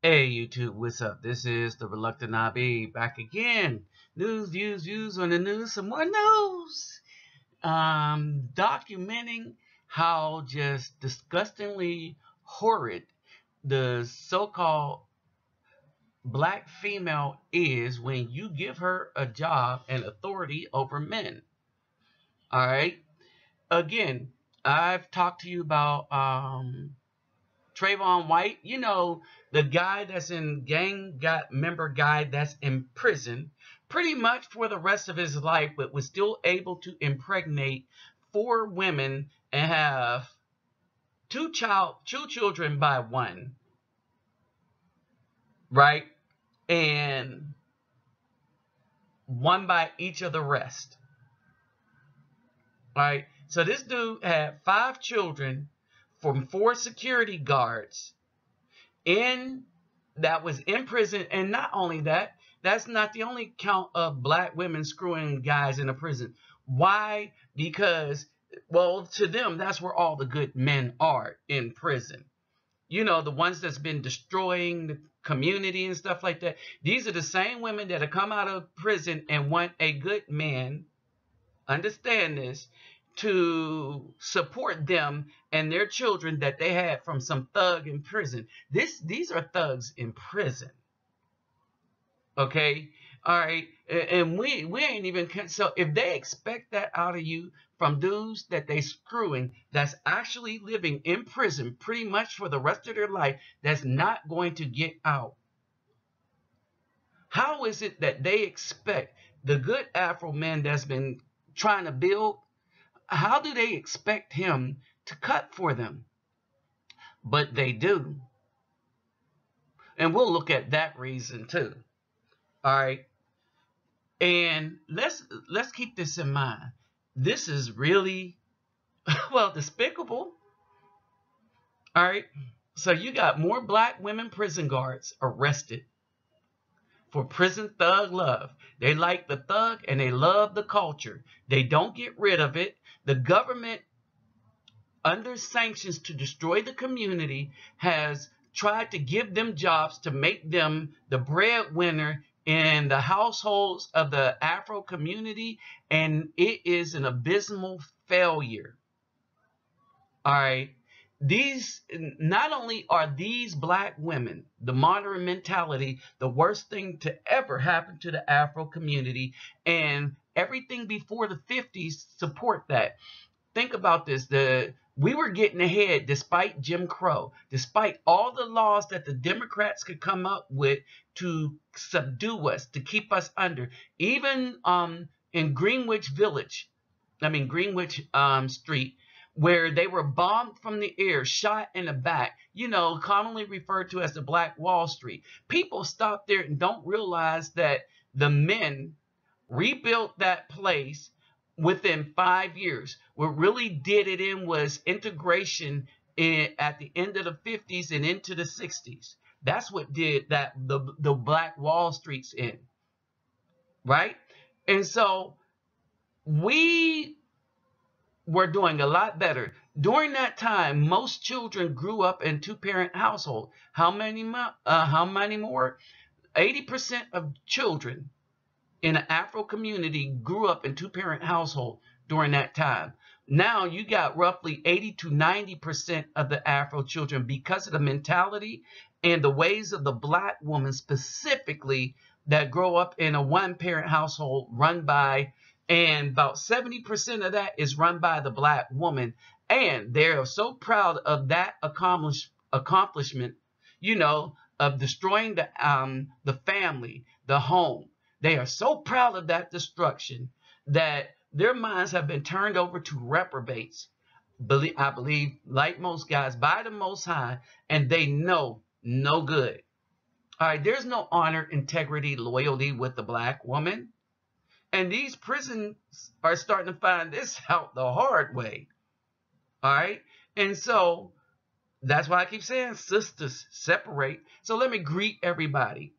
Hey YouTube, what's up? This is the Reluctant IB back again. News, views on the news, some more news. Documenting how just disgustingly horrid the so-called black female is when you give her a job and authority over men. All right. Again, I've talked to you about Trayvon White, the guy that's in gang got member guy that's in prison pretty much for the rest of his life, but was still able to impregnate four women and have two children by one, right? And one by each of the rest. Right? So this dude had five children from four security guards in that was in prison. And not only that, that's not the only count of black women screwing guys in a prison. Why? Because, well, to them, that's where all the good men are, in prison. The ones that's been destroying the community and stuff like that. These are the same women that have come out of prison and want a good man, understand this, to support them and their children that they had from some thug in prison. These are thugs in prison. Okay? All right. And we ain't even, so if they expect that out of you from dudes that they screwing that's actually living in prison pretty much for the rest of their life, that's not going to get out. How is it that they expect the good Afro man that's been trying to build, how do they expect him to cut for them? But they do. And we'll look at that reason too. All right. And let's keep this in mind. This is really well despicable. All right. So you got more black women prison guards arrested for prison thug love. They like the thug and they love the culture. They don't get rid of it. The government, under sanctions to destroy the community, has tried to give them jobs to make them the breadwinner in the households of the Afro community, and it is an abysmal failure. All right. These, not only are these black women, the modern mentality, the worst thing to ever happen to the Afro community, and everything before the 50s support that. Think about this. We were getting ahead despite Jim Crow, despite all the laws that the Democrats could come up with to subdue us, to keep us under. Even in Greenwich Village, Greenwich Street, where they were bombed from the air, shot in the back, commonly referred to as the Black Wall Street. People stop there and don't realize that the men rebuilt that place within 5 years. What really did it in was integration at the end of the 50s and into the 60s. That's what did that, the Black Wall Streets in, right? And so we were doing a lot better. During that time, most children grew up in two-parent household. How many more? 80% of children in an Afro community grew up in two-parent household during that time. Now you got roughly 80 to 90% of the Afro children, because of the mentality and the ways of the black woman specifically, that grow up in a one-parent household run by, and about 70% of that is run by the black woman. And they're so proud of that accomplishment, of destroying the family, the home. They are so proud of that destruction that their minds have been turned over to reprobates, I believe, like most guys, by the Most High, and they know no good. All right, there's no honor, integrity, loyalty with the black woman. And these prisons are starting to find this out the hard way. All right, and so that's why I keep saying sisters separate. So let me greet everybody.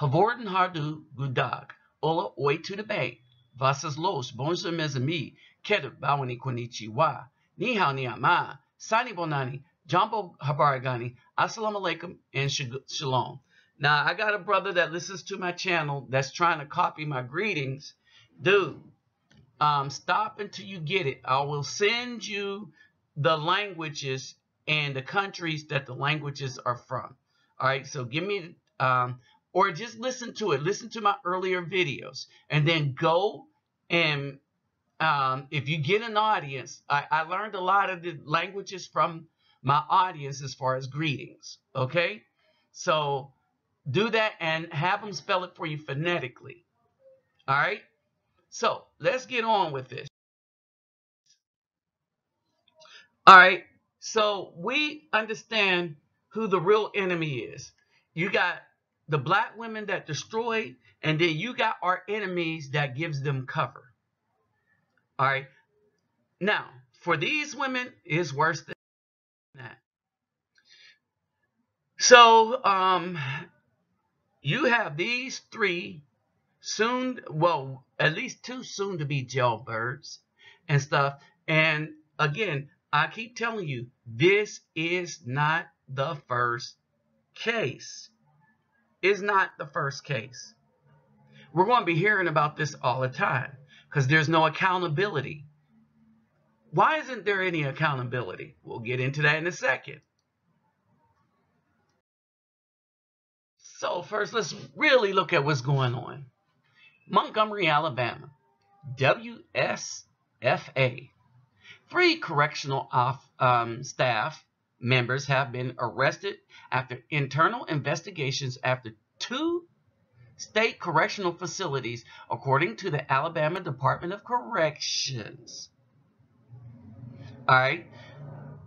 Havorden hardu gudag, ola oi to the bay, vasas los, bonjour mes amis, kedu bawani konnichiwa, ni hao ni ama, sani bonani, Jambo Habaragani, Assalamu alaikum, and shalom. Now, I got a brother that listens to my channel that's trying to copy my greetings. Dude, stop until you get it. I will send you the languages and the countries that the languages are from. All right, so give me, or just listen to it. Listen to my earlier videos, and then go and if you get an audience, I learned a lot of the languages from my audience as far as greetings. Okay, so do that and have them spell it for you phonetically. All right, so let's get on with this. All right, so we understand who the real enemy is. You got the black women that destroyed, and then you got our enemies that gives them cover. All right, now for these women, it's worse than that. So you have these three soon, well, at least two soon to be jailbirds and stuff. And again, I keep telling you, this is not the first case. It's not the first case. We're going to be hearing about this all the time because there's no accountability. Why isn't there any accountability? We'll get into that in a second. So first, let's really look at what's going on. Montgomery, Alabama, WSFA. 3 correctional staff members have been arrested after internal investigations after 2 state correctional facilities, according to the Alabama Department of Corrections. All right.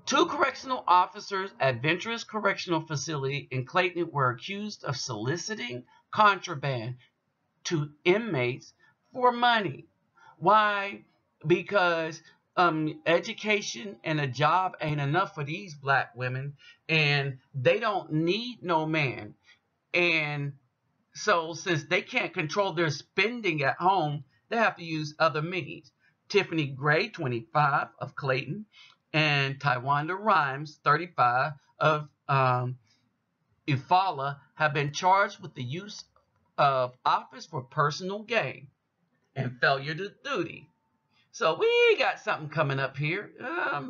2 correctional officers at Venturous Correctional Facility in Clayton were accused of soliciting contraband to inmates for money. Why? Because education and a job ain't enough for these black women, and they don't need no man. And so since they can't control their spending at home, they have to use other means. Tiffany Gray, 25, of Clayton, and Tywanda Rhymes, 35, of Eufaula, have been charged with the use of office for personal gain and failure to duty. So we got something coming up here,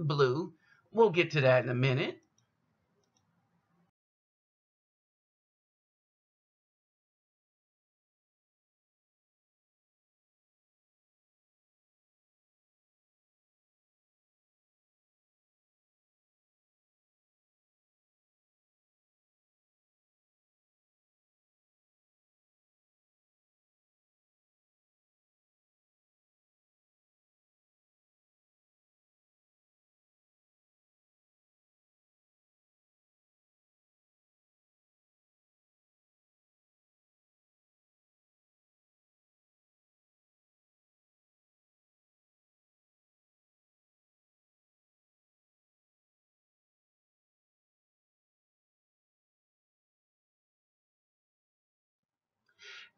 blue. We'll get to that in a minute.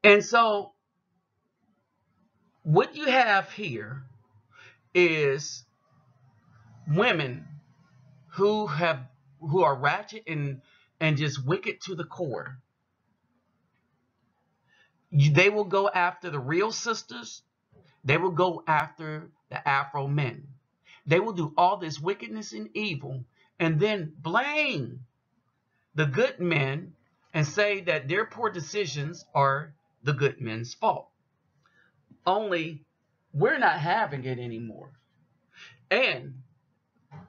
And so what you have here is women who are ratchet and just wicked to the core. They will go after the real sisters. They will go after the Afro men. They will do all this wickedness and evil and then blame the good men and say that their poor decisions are the good men's fault. Only we're not having it anymore. And,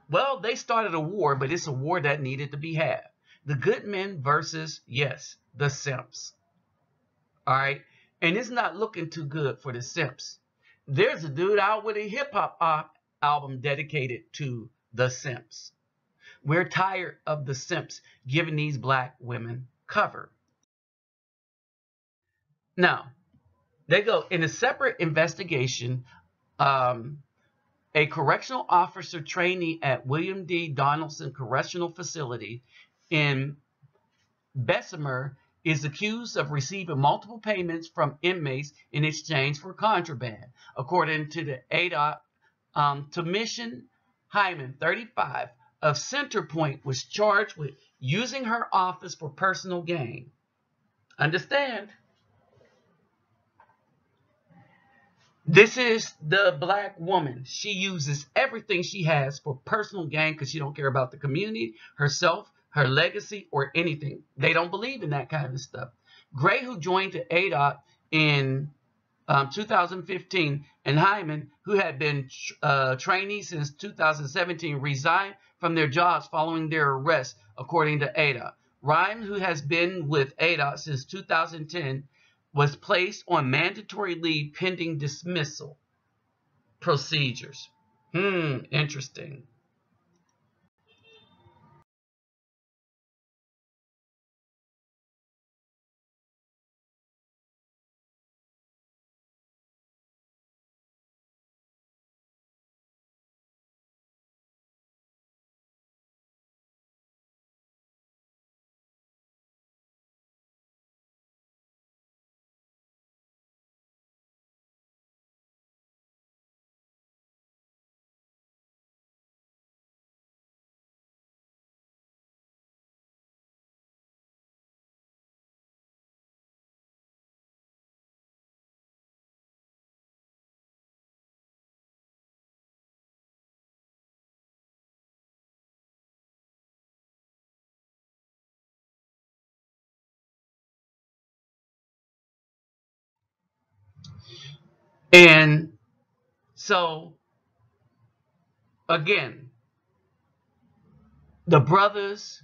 well, they started a war, but it's a war that needed to be had. The good men versus, yes, the simps. All right? And it's not looking too good for the simps. There's a dude out with a hip-hop album dedicated to the simps. We're tired of the simps giving these black women cover. Now, they go in a separate investigation. A correctional officer trainee at William D. Donaldson Correctional Facility in Bessemer is accused of receiving multiple payments from inmates in exchange for contraband, according to the ADOC. Tamishan Hyman, 35, of Centerpoint was charged with using her office for personal gain. Understand? This is the black woman. She uses everything she has for personal gain because she don't care about the community, herself, her legacy, or anything. They don't believe in that kind of stuff. Gray, who joined the ADOT in 2015, and Hyman, who had been trainees since 2017, resigned from their jobs following their arrest, according to ADOT. Ryan, who has been with ADOT since 2010, was placed on mandatory leave pending dismissal procedures. Interesting. And so, again, the brothers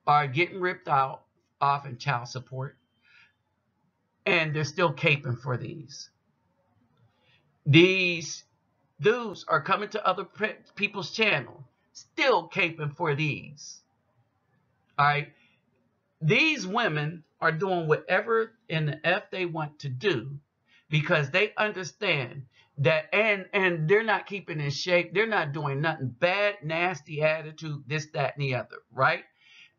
are getting ripped out off in child support, and they're still caping for these. These dudes are coming to other people's channel, still caping for these. All right. These women are doing whatever in the F they want to do because they understand that, and they're not keeping in shape. They're not doing nothing bad, nasty attitude, this, that, and the other, right?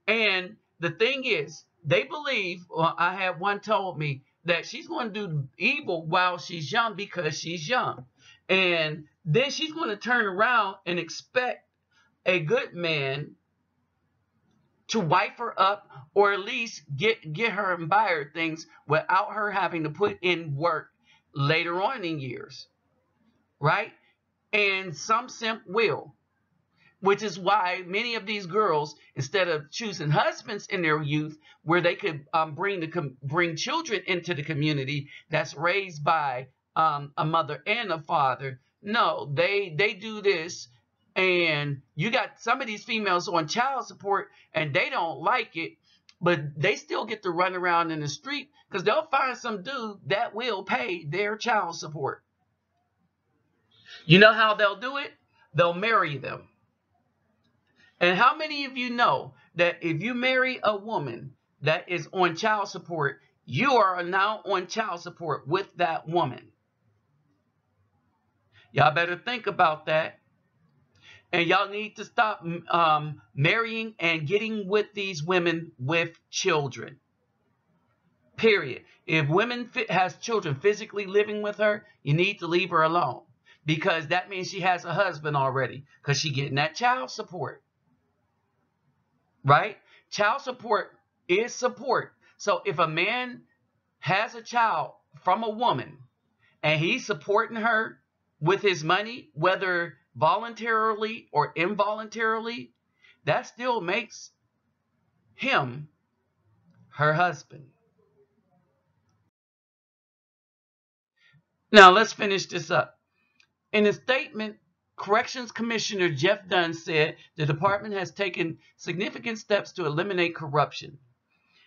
And the thing is, they believe, well, I had one told me that she's going to do evil while she's young because she's young. And then she's going to turn around and expect a good man to wipe her up or at least get her and buy her things without her having to put in work later on in years, right? And some simp will, which is why many of these girls, instead of choosing husbands in their youth where they could bring children into the community that's raised by a mother and a father, no, they do this. And you got some of these females on child support and they don't like it, but they still get to run around in the street because they'll find some dude that will pay their child support. You know how they'll do it? They'll marry them. And how many of you know that if you marry a woman that is on child support, you are now on child support with that woman? Y'all better think about that. And y'all need to stop marrying and getting with these women with children. Period. If women has children physically living with her, you need to leave her alone. Because that means she has a husband already. Because she's getting that child support. Right? Child support is support. So if a man has a child from a woman and he's supporting her with his money, whether voluntarily or involuntarily, that still makes him her husband. Now let's finish this up. In a statement, Corrections Commissioner Jeff Dunn said the department has taken significant steps to eliminate corruption.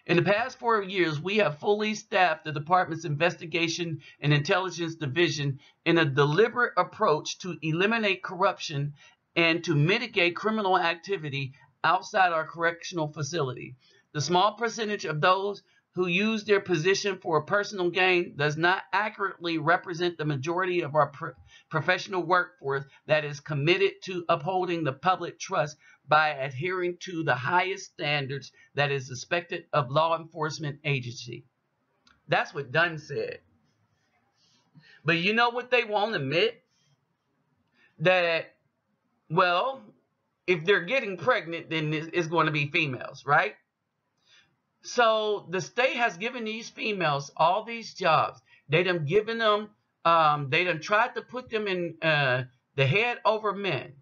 In the past 4 years, we have fully staffed the department's investigation and intelligence division in a deliberate approach to eliminate corruption and to mitigate criminal activity outside our correctional facility. The small percentage of those who use their position for personal gain does not accurately represent the majority of our professional workforce that is committed to upholding the public trust by adhering to the highest standards that is expected of law enforcement agency. That's what Dunn said. But you know what they won't admit? That, well, if they're getting pregnant, then it's going to be females, right? So the state has given these females all these jobs. They done given them, they done tried to put them in the head over men.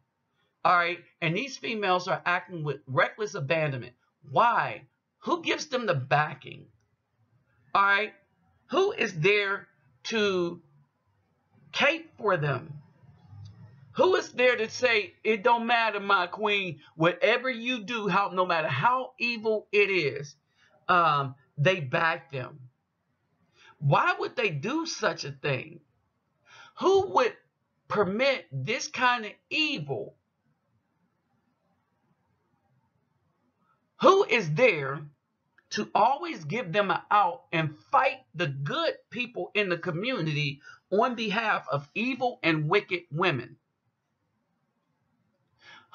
All right. And these females are acting with reckless abandonment. Why? Who gives them the backing? All right. Who is there to cape for them? Who is there to say, it don't matter, my queen, whatever you do, no matter how evil it is, they back them. Why would they do such a thing? Who would permit this kind of evil? Who is there to always give them an out and fight the good people in the community on behalf of evil and wicked women?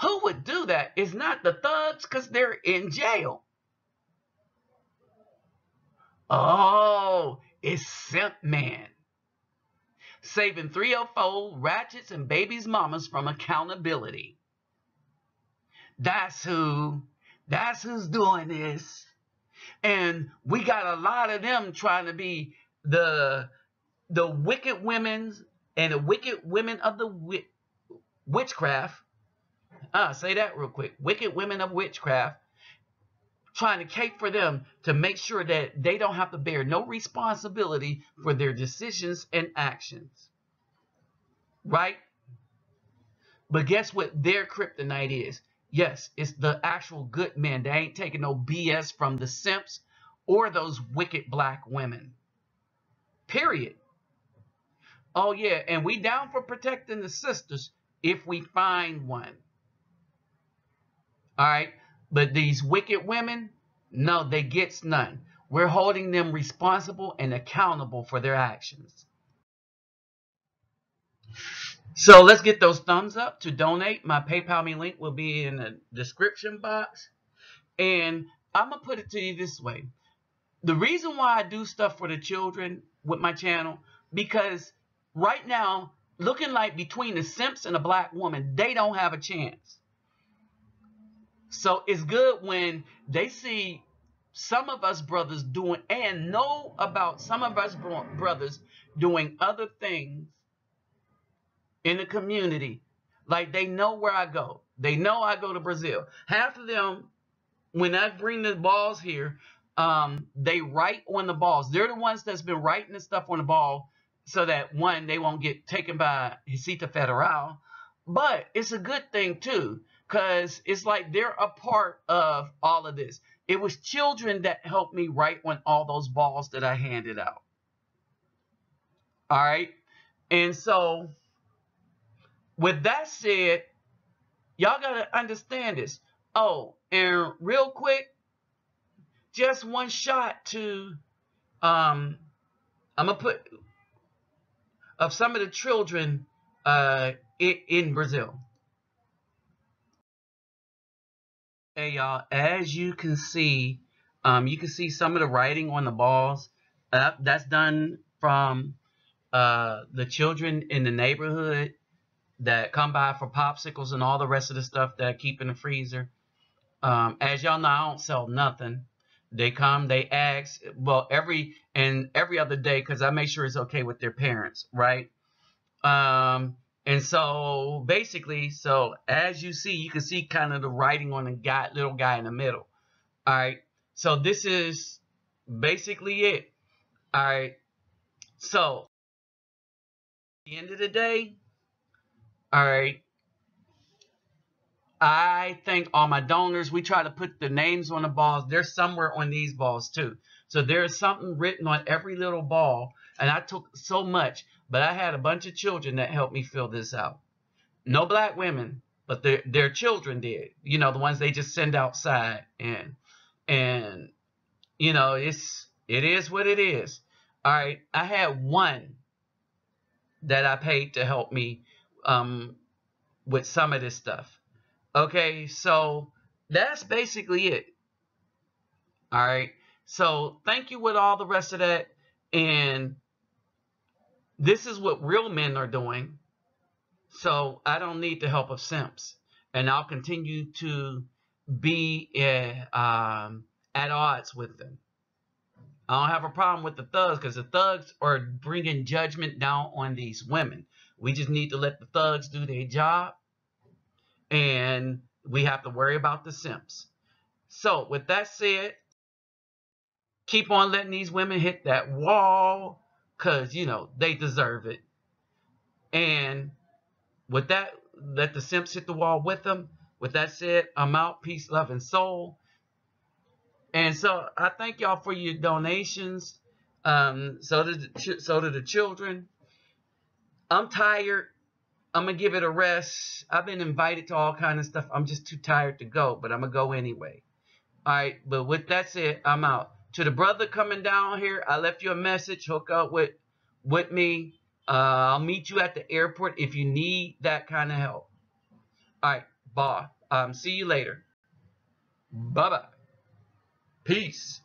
Who would do that? It's not the thugs, because they're in jail. Oh, it's Simp Man. Saving 304 ratchets and babies' mamas from accountability. That's who's doing this. And we got a lot of them trying to be the wicked women and the wicked women of the witchcraft. Say that real quick. Wicked women of witchcraft, trying to cape for them to make sure that they don't have to bear no responsibility for their decisions and actions. Right? But guess what their kryptonite is? Yes, it's the actual good men. They ain't taking no BS from the simps or those wicked black women. Period. Oh, yeah, and we down for protecting the sisters if we find one. All right, but these wicked women, no, they gets none. We're holding them responsible and accountable for their actions. So let's get those thumbs up to donate. My PayPal me link will be in the description box. And I'm going to put it to you this way. The reason why I do stuff for the children with my channel, because right now, looking like between the simps and a black woman, they don't have a chance. So it's good when they see some of us brothers doing, and know about some of us brothers doing other things in the community. Like, they know where I go. They know I go to Brazil. Half of them, when I bring the balls here, they write on the balls. They're the ones that's been writing the stuff on the ball so that, one, they won't get taken by Receita Federal. But it's a good thing, too, because it's like they're a part of all of this. It was children that helped me write on all those balls that I handed out. All right? And so, with that said, y'all got to understand this. Oh, and real quick, just one shot to, I'm going to put, of some of the children in Brazil. Hey, y'all, as you can see some of the writing on the balls. That's done from the children in the neighborhood that come by for popsicles and all the rest of the stuff that I keep in the freezer. As y'all know, I don't sell nothing. They come, they ask, well, every other day, because I make sure it's okay with their parents, right? And so basically, so as you see, you can see kind of the writing on the little guy in the middle. All right. So this is basically it. All right. So at the end of the day, all right, I thank all my donors. We try to put the names on the balls. They're somewhere on these balls too. So there's something written on every little ball. And I took so much, but I had a bunch of children that helped me fill this out. No black women, but their children did. You know, the ones they just send outside. And you know, it is what it is. All right. I had one that I paid to help me with some of this stuff. Okay, so that's basically it. All right. So thank you with all the rest of that. And this is what real men are doing. So I don't need the help of simps. and I'll continue to be at odds with them. I don't have a problem with the thugs, because the thugs are bringing judgment down on these women. We just need to let the thugs do their job, and we have to worry about the simps. So with that said, keep on letting these women hit that wall, because, you know, they deserve it. And with that, let the simps hit the wall with them. With that said, I'm out. Peace, love, and soul. And so I thank y'all for your donations. So do the children. I'm tired. I'm going to give it a rest. I've been invited to all kind of stuff. I'm just too tired to go, but I'm going to go anyway. All right, but with that said, I'm out. To the brother coming down here, I left you a message. Hook up with me. I'll meet you at the airport if you need that kind of help. All right, bye. See you later. Bye-bye. Peace.